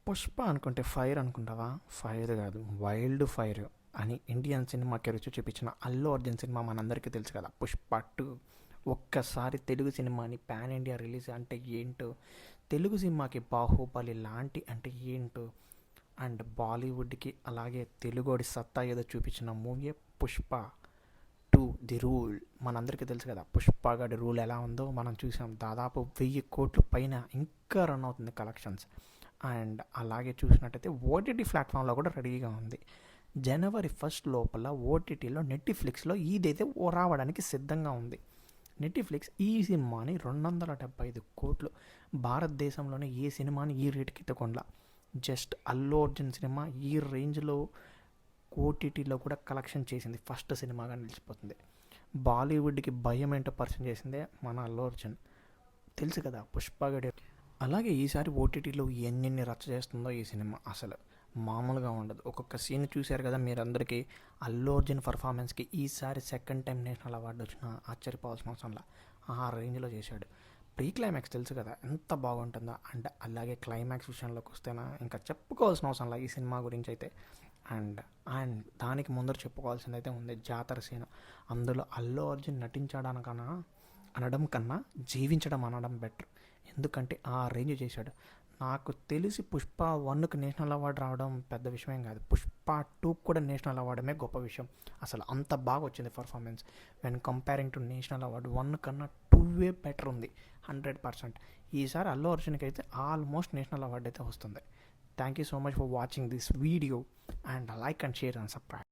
పుష్ప అనుకుంటే fire అనుకుంటావా? Fire కాదు, wild fire అని ఇండియన్ సినిమాకి రుచి చూపించిన అల్లు అర్జున్ సినిమా మనందరికీ తెలుసు కదా, పుష్ప 2. ఒక్కసారి తెలుగు సినిమాని పాన్ ఇండియా రిలీజ్ అంటే ఏంటో, తెలుగు సినిమాకి బాహుబలి లాంటి అంటే ఏంటో, అండ్ బాలీవుడ్కి అలాగే తెలుగోడి సత్తా ఏదో చూపించిన మూవీ పుష్ప 2 ది రూల్. మనందరికీ తెలుసు కదా పుష్ప గడి రూల్ ఎలా ఉందో మనం చూసాం. దాదాపు 1000 కోట్ల పైన ఇంకా రన్ అవుతుంది కలెక్షన్స్. అండ్ అలాగే చూసినట్టయితే ఓటీటీ ప్లాట్ఫామ్లో కూడా రెడీగా ఉంది. జనవరి 1 లోపల ఓటీటీలో నెట్ఫ్లిక్స్లో ఇదైతే రావడానికి సిద్ధంగా ఉంది. నెట్ఫ్లిక్స్ ఈ సినిమాని 275 కోట్లు, భారతదేశంలోనే ఏ సినిమాని ఈ రేటుకి ఇవ్వకుండా జస్ట్ అల్లు అర్జున్ సినిమా ఈ రేంజ్లో ఓటీటీలో కూడా కలెక్షన్ చేసింది. ఫస్ట్ సినిమాగా నిలిచిపోతుంది. బాలీవుడ్కి భయం ఏంటో పరిచయం చేసిందే మన అల్లు అర్జున్. తెలుసు కదా పుష్పగడి. అలాగే ఈసారి ఓటీటీలో ఎన్నెన్ని రచ్చ చేస్తుందో ఈ సినిమా అసలు మామూలుగా ఉండదు. ఒక్కొక్క సీన్ చూశారు కదా మీరందరికీ. అల్లు అర్జున్ పర్ఫార్మెన్స్కి ఈసారి సెకండ్ టైం నేషనల్ అవార్డు వచ్చినా ఆశ్చర్యపోవాల్సిన అవసరంలా ఆ రేంజ్లో చేశాడు. ప్రీ క్లైమాక్స్ తెలుసు కదా ఎంత బాగుంటుందో. అండ్ అలాగే క్లైమాక్స్ విషయంలోకి వస్తేనా ఇంకా చెప్పుకోవాల్సిన అవసరంలా ఈ సినిమా గురించి అయితే. అండ్ అండ్ దానికి ముందర చెప్పుకోవాల్సింది అయితే ఉంది జాతర సీన్. అందులో అల్లు అర్జున్ నటించడానికన్నా అనడం కన్నా జీవించడం అనడం బెటర్. ఎందుకంటే ఆ రేంజ్ చేశాడు. నాకు తెలిసి పుష్ప 1కి నేషనల్ అవార్డు రావడం పెద్ద విషయం కాదు. పుష్ప 2 కూడా నేషనల్ అవార్డమే గొప్ప విషయం. అసలు అంత బాగా వచ్చింది performance. When comparing to national award 1 కన్నా 2 బెటర్ ఉంది 100%. ఈసారి అల్లు అర్జున్కి అయితే ఆల్మోస్ట్ నేషనల్ అవార్డు అయితే వస్తుంది. Thank you so much for watching this video and like and share and subscribe.